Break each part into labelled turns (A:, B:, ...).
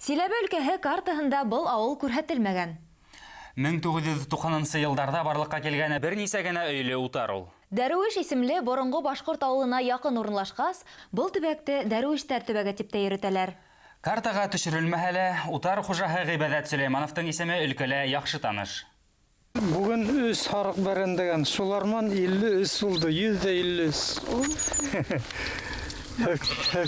A: Силәбе өлкәһе картаһында был авыл күрһәтелмәгән.
B: 1990 елдарда барлыкка килгән бернисә генә өйле утар ул.
A: Дәруиш исемле борынгы башкорт авылына якын урынлашкас, был төбәкте Дәруиштәр төбәге дип тә йөрөтәләр.
B: Картага төшерелмәһә лә, утар хуҗаһы Гыйбадәт Сөләймановтың исеме өлкәлә яхшы таныш.
C: Бүген үз харык бәрән дигән шуларман 53 булды, 153.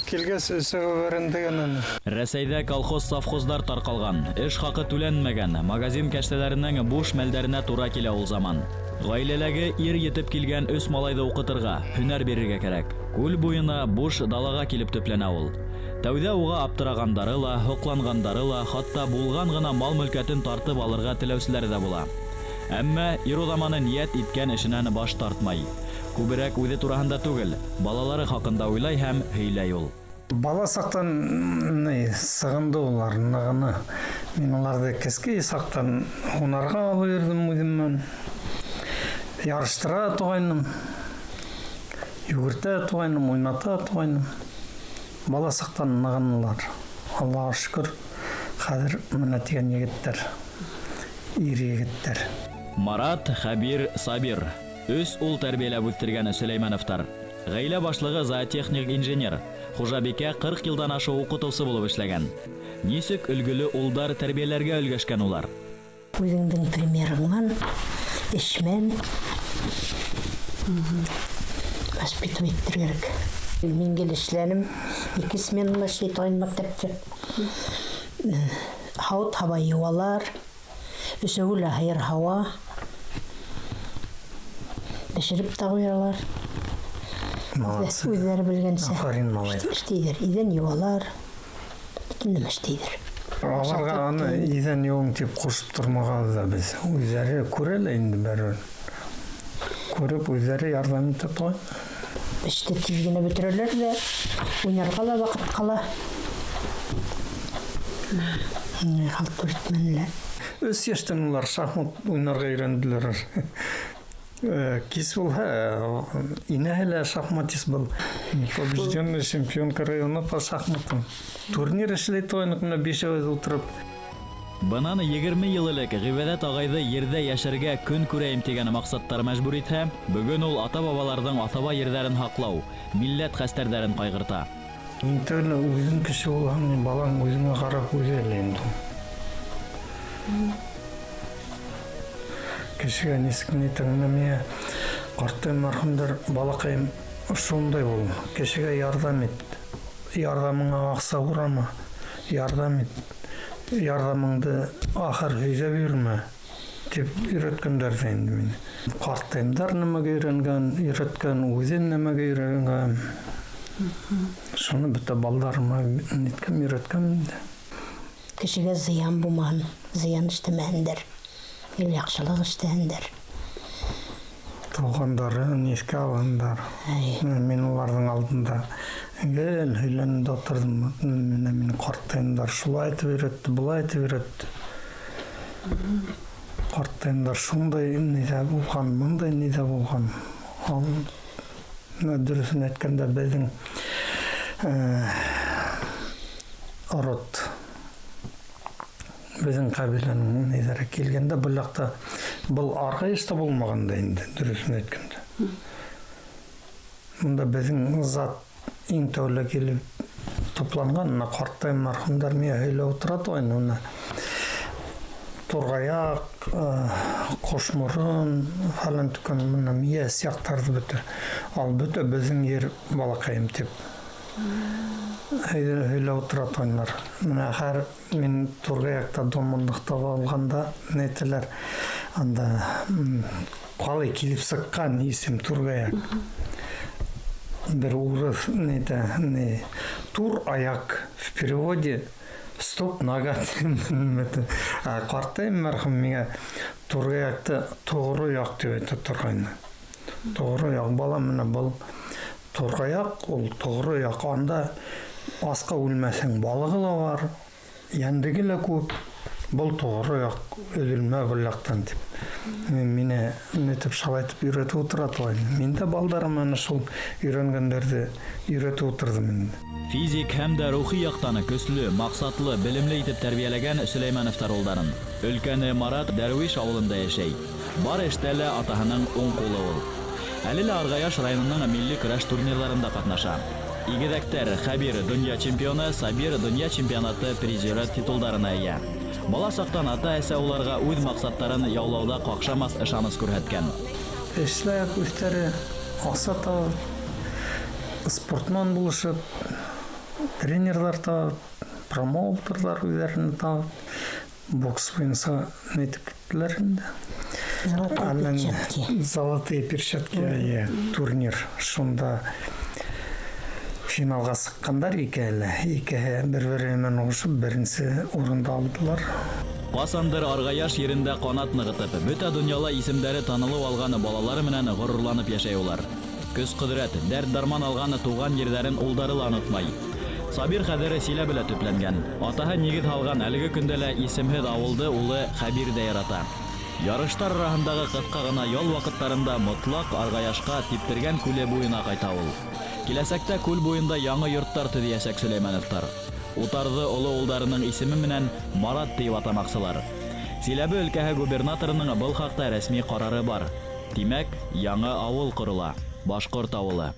C: Келгәс үсеге бәрән дигән.
D: Рәсәйдә колхоз-совхоздар таркалган, эш хакы түләнмәгән, магазин кәштәләренең буш мәлдәренә тура килә ул заман. Гаиләләге ир етеп килгән өс малайды укытырга, һөнәр бирергә кирәк. Күл буена буш далага килеп төпләнә ул. Тәүдә уга аптырагандары ла, хоклангандары ла, хатта булган гына мал-мөлкәтен тартып алырга теләүселәр дә була. Әмма ир-удаманы ният иткән эшеннән баш тартмай. Күбрәк үзе тураһында түгел, балалары хакында уйлай һәм һөйләй ул.
C: Бала сактан сыгынды улар, ныгыны. Мин уларны кеске сактан һунарга алып йөрдем үземнән. Ярыштыра тугайным. Югырта тугайным, уйната тугайным. Бала сактан ныгынлар. Аллаһка шөкер, хәзер менә тигән егеттер. Ир егеттер.
D: Марат, Хабир, Сабир. Өс ул тәрбияләп үстергән Сөләймановтар. Гаилә башлыгы зоотехник инженер. Хуҗабикә 40 елдан ашы укытучы булып эшләгән. Нисек өлгеле улдар тәрбияләргә өлгәшкән улар?
E: Үзеңнең примерыңнан эшмән воспитывать итәргә кирәк. Мин эшләнем, 2 сменалы эшләйм мәктәптә. Һавыт һава юалар, өсәүлә хайыр һава. Бешереп та куялар.
C: Молодцы.
E: Үзләре белгәнчә.
C: Афарин, малай.
E: Эшләйдер, идән юалар. Бөтенләй эшләйдер.
C: Аларга аны идән юың дип кушып тормаган да без. Үзләре күрәләр инде бәрән. Күреп үзләре ярдәм итеп тора.
E: İşte tizgini bitirirler de oynarga da vakit kala. Halk öğretmenler.
C: Өс яшьтән улар шахмат уйнарга өйрәнделәр. Кис булһа, инәһелә шахматист бул. Побежденный чемпионка района по шахматам. Турнир эшләй торган менә 5 ай утырып.
D: Бынаны 20 ел элек Гыйбадәт агайды ердә яшәргә көн күрәем дигән максаттар мәҗбүр итә, бүген ул ата-бабаларның атаба йөрдәрен хаклау, милләт хәстәрләрен кайгырта.
C: Интернет үзен кеше булган балаң үзеңә карап үзелә инде. Кешегә нискәне тыңламая, карты мәрхүмдер балакайым шундай бул. Кешегә ярдәм ит. Ярдәмеңә акса урама. Ярдәм ит. Ярдәмеңде ахыр һөйзә бирмә дип өйрәткәннәр инде мине. Картаймдар нәмәгә өйрәнгән, өйрәткән үзен нәмәгә өйрәнгән. Шуны бөтә балаларыма ниткән өйрәткән.
E: Кешегә зыян булмаган, зыян эшләмәгәндер. Яхшылык эшләгәндер.
C: Тугандары нискә алгандар. Мин уларның алдында гел һөйләнеп отырдым. Мин картаймдар шулай итеп өйрәтте, булай итеп өйрәтте. Картаймдар шундай нидә булган, мондай нидә булган. Ал дөресен әйткәндә безнең арот безнең кабиләнең нидәре килгәндә булакта был аргайышта булмаганда инде дөресен әйткәндә. Монда безнең зат иң тәүлек килеп топланган, картай мәрхүмдәр мия һөйләп утыра торган. Тургаяк, кошморын фалан түкән менә мия сияктарды бөтә. Ал бөтә безнең ер балакайым дип. Һөйләп утыра торганнар. Менә һәр мин Тургаякта домындыкта булганда нәйтеләр. Анда калай килеп сыккан исем Тургаяк. Бер урыс не тур аяк в переводе стоп нога. Картай мәрхүм миңа Тургаякта тогры як дип әйтә торган. Тогры як бала менә бул Тургаяк, ул тогры як анда аска үлмәсәң балыгы ла бар, яндыгы ла күп. Бул тогры як өзелмә бул яктан дип. Мені нетіп шалайтып үйретіп отырады ғой. Мен де балдарым аны шул үйренгендерді үйретіп отырдым енді.
D: Физик һәм дә рухи яктан көсле, максатлы, белемле итеп тәрбияләгән Сөләймановтар улдарын. Өлкәне Марат Дәрвиш авылында яшәй. Бар эштә лә атаһының уң кулы ул. Әле лә Аргаяш районының милли көрәш турнирларында катнаша. Игедәктәр Хәбир дөнья чемпионы, Сабир дөнья чемпионаты призеры титулдарына ия. Бала сактан ата-әсә уларга үз максаттарын яулауда какшамас ышаныс күрһәткән.
C: Эшләп үстәре акса табып, спортман булышып, тренерлар табып, промоутерлар үзләрен табып, бокс буенча нетеп киттеләр инде. Золотые перчатки турнир шунда финалга сыккандар икәһе бер-береннән угышып беренче урында алдылар.
D: Касандыр Аргаяш yerендә канат ныгытып, бөтә дөньяла исемдәре танылу алган балалары менән горурланып яшәй улар. Көз-кудрәт, дәрт-дарман алган туган җирдәрен улдары ла онытмай. Сабир хәзер Силәбелә төпләнгән. Атаһы нигез алган әлеге көндә лә исемһез авылды улы Хәбир дә ярата. Ярыштар арасындагы кыска гына ял вакытларында мотлак Аргаяшка типтергән күле буена кайта ул. Киләсәктә күл буенда яңа йорттар төзиячәк Сөләймановтар. Утарҙы олы улдарының исеме менән Марат дип атамаксылар. Силәбе өлкәһе губернаторының был хакта рәсми карары бар. Димәк, яңа авыл корыла. Башкорт авылы.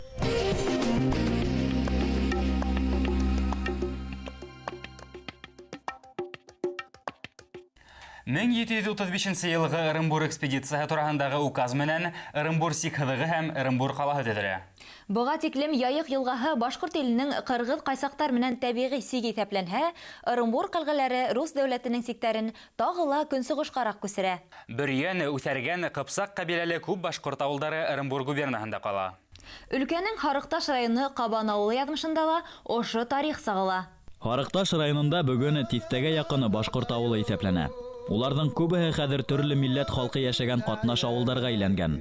B: 1735 елгы Ырымбур экспедицияһы тураһындагы указ менән Ырымбур сикһыҙығы һәм Ырымбур ҡалаһы төҙөлә.
A: Быға тиклем Яйыҡ йылғаһы башҡорт иленең ҡырғыҙ ҡайсаҡтар менән тәбиғи сиг иҫәпләнһә, Ырымбур ҡәлғәләре Рус дәүләтенең сиктәрен тағы ла көнсығышҡараҡ күсерә.
B: Бөрйән, Үҫәргән, Ҡыпсаҡ ҡәбиләле күп башҡорт ауылдары Ырымбур губернаһында ҡала.
A: Өлкәнең Һарыҡташ районы Ҡабан ауылы яҙмышында ла ошо тарих сағыла.
D: Һарыҡташ районында бөгөн тиҫтәгә яҡыны башҡорт ауылы иҫәпләнә. Уларҙың күбеһе хәҙер төрлө милләт халҡы йәшәгән ҡатнаш ауылдарға әйләнгән.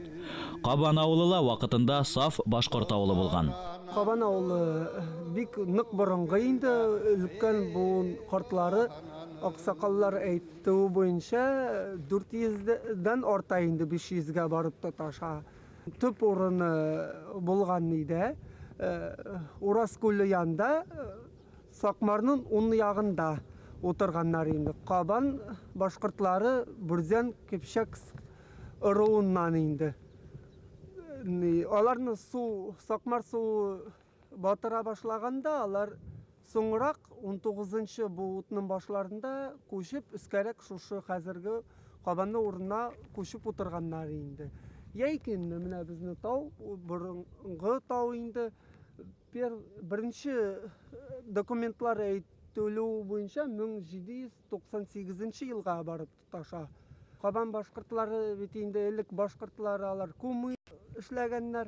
D: Ҡабан ауылы ла ваҡытында саф башҡорт ауылы булған.
F: Ҡабан ауылы бик ныҡ боронғо инде, өлкән буын ҡартлары аҡсаҡаллар әйтеүе буйынса 400-дән арта инде 500-гә барып тоташа. Төп урыны булған иде. Урас күле янда Саҡмарның уң яғында отырғаннар инде. Ҡабан башҡортлары Бүрзән Кепшәк ырыуынан инде. Аларны Саҡмар суы батыра башлағанда, алар соңыраҡ 19-нчы буутның башларында күшеп, өскәрәк шушы хәзерге Ҡабанны урынына күшеп отырғаннар инде. Йәйкен менә безне тау, борынғы тау инде. Беренче документлар әйтелеү буйынса 1798 елга барып тоташа. Ҡабан башҡортлары бит инде элек башҡортлары алар күмүй эшләгәннәр,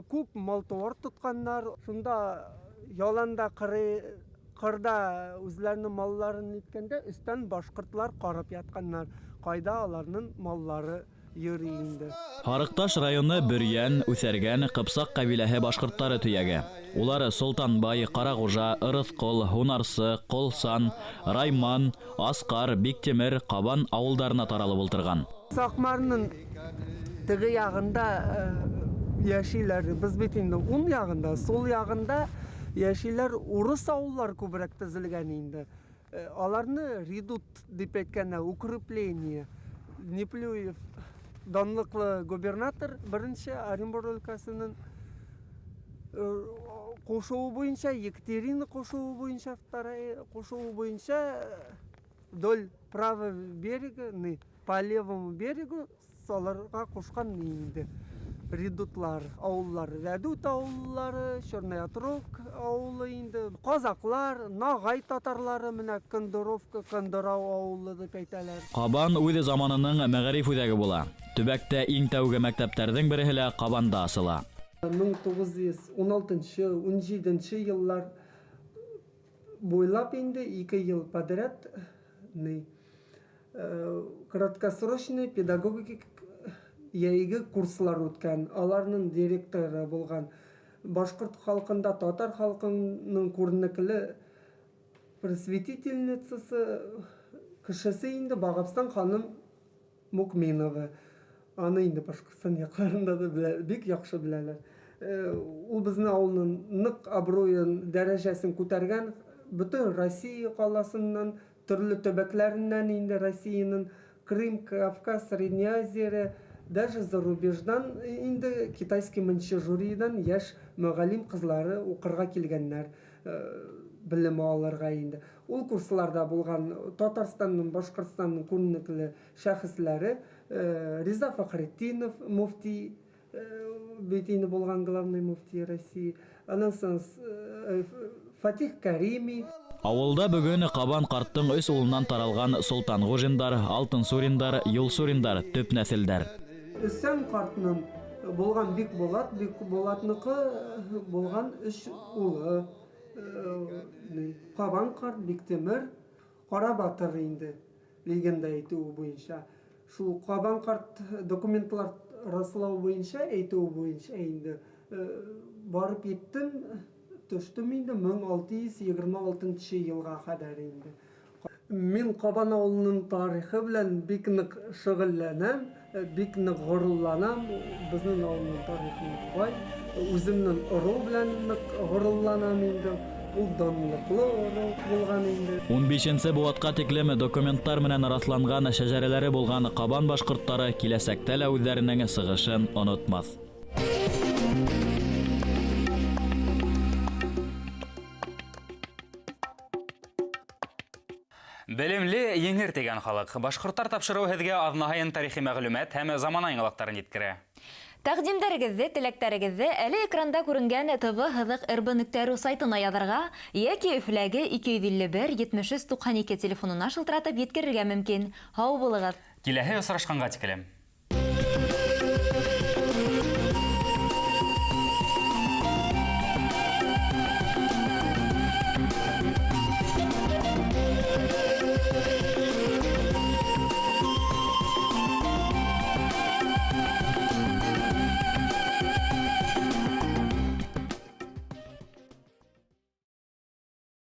F: күп мал-тыуар тотҡаннар. Шунда яланда ҡырда үзләренең малларын иткәндә өстән башҡортлар ҡарап ятҡаннар. Ҡайда аларның маллары йөрөй инде.
D: Һарыҡташ районы Бөрйән, Үҫәргән, Ҡыпсаҡ ҡәбиләһе башҡорттары төйәге. Улары Солтанбай, Ҡарағужа, Ырыҫҡол, Һунарсы, Ҡолсан, Райман, Асҡар, Биктемер, Ҡабан ауылдарына таралып ултырған.
F: Саҡмарның теге яғында йәшиләр, біз бит инде уң яғында, сол яғында йәшиләр урыс ауыллар күберәк төзелгән инде. Аларны редут дип әйткәндә, укрепление. Неплюев данлыклы губернатор беренче Оренбур өлкәсенең ҡушыуы буйынса, Екатерина ҡушыуы буйынса, ҡушыуы буйынса вдоль правого берега, по левому берегу саларға ҡушҡан инде редутлар, ауыллар, Рәдүт ауыллары, Черный Отрог ауылы инде, Ҡазаҡлар, Нағай татарлары менә Кындыровка, Кындырау ауылы дип әйтәләр.
D: Ҡабан үҙе заманының мәғариф үҙәге була. Төбәктә иң тәүге мәктәптәрҙең береһе лә Ҡабанда асыла.
F: 1916-17 йыллар буйлап инде 2 йыл подряд краткосрочный педагогик йәйге курслар үткән. Аларның директоры булган башҡорт халҡында татар халҡының күренекле просветительницасы кешесе инде Бағапстан ханым Мукминова. аны инде Башкортстан якларында да бик яхшы беләләр. Ул безнең авылның нык абруен, дәрәҗәсен күтәргән, бөтен Россия каласыннан, төрле төбәкләреннән инде Россиянең Крым, Кавказ, Средняя Азия, даже за рубеждан инде китайский маньчжуриядән яшь мөгаллим кызлары укырга килгәннәр, белем алырга инде. Ул курсларда булган Татарстанның, Башкортстанның күренекле шәхесләре, Риза Фахретдинов, муфти, бит инде булган главный муфти России, аннан соң Фатих Карими.
D: Авылда бүгін Кабан карттың өс улынан таралган Солтан Гужиндар, Алтын Суриндар, Юл Суриндар төп нәселдәр.
F: Үсән картның булган Бик Булатныкы булган 3 улы. Кабан карт, Биктемир, Кара Батыр инде легенда әйтүе буенча. Шул Кабан карт документлар раслау буенча, әйтүе буенча инде барып еттім, төштем инде 1626 елга кадәр инде. Мин Кабан авылының тарихы белән бик нык шөгыльләнәм, бик нык горурланам. Безнең авылның тарихы бай. Үземнең ору белән нык горурланам инде. Ул данлыклы ору булган инде.
D: 15-нче буатка тиклем документлар менән расланган шәҗәрәләре булган Кабан башкортлары киләсәктә лә үзләренең сыгышын онытмас.
B: Белемле еңер тегән халык. Башкортлар тапшыру һеҙгә аҙнаһайын тарихи мәғлүмәт һәм замана яңалыҡтарын еткерә.
A: Тәҡдимдәрегеҙҙе, теләктәрегеҙҙе әле экранда күренгән tv-һыҙыҡ.rb.ru сайтына яҙырға, йәки Өфләге 251-73-92 телефонына шылтыратып еткерергә мөмкин. Һау булығыҙ.
B: Киләһе осрашҡанға тиклем.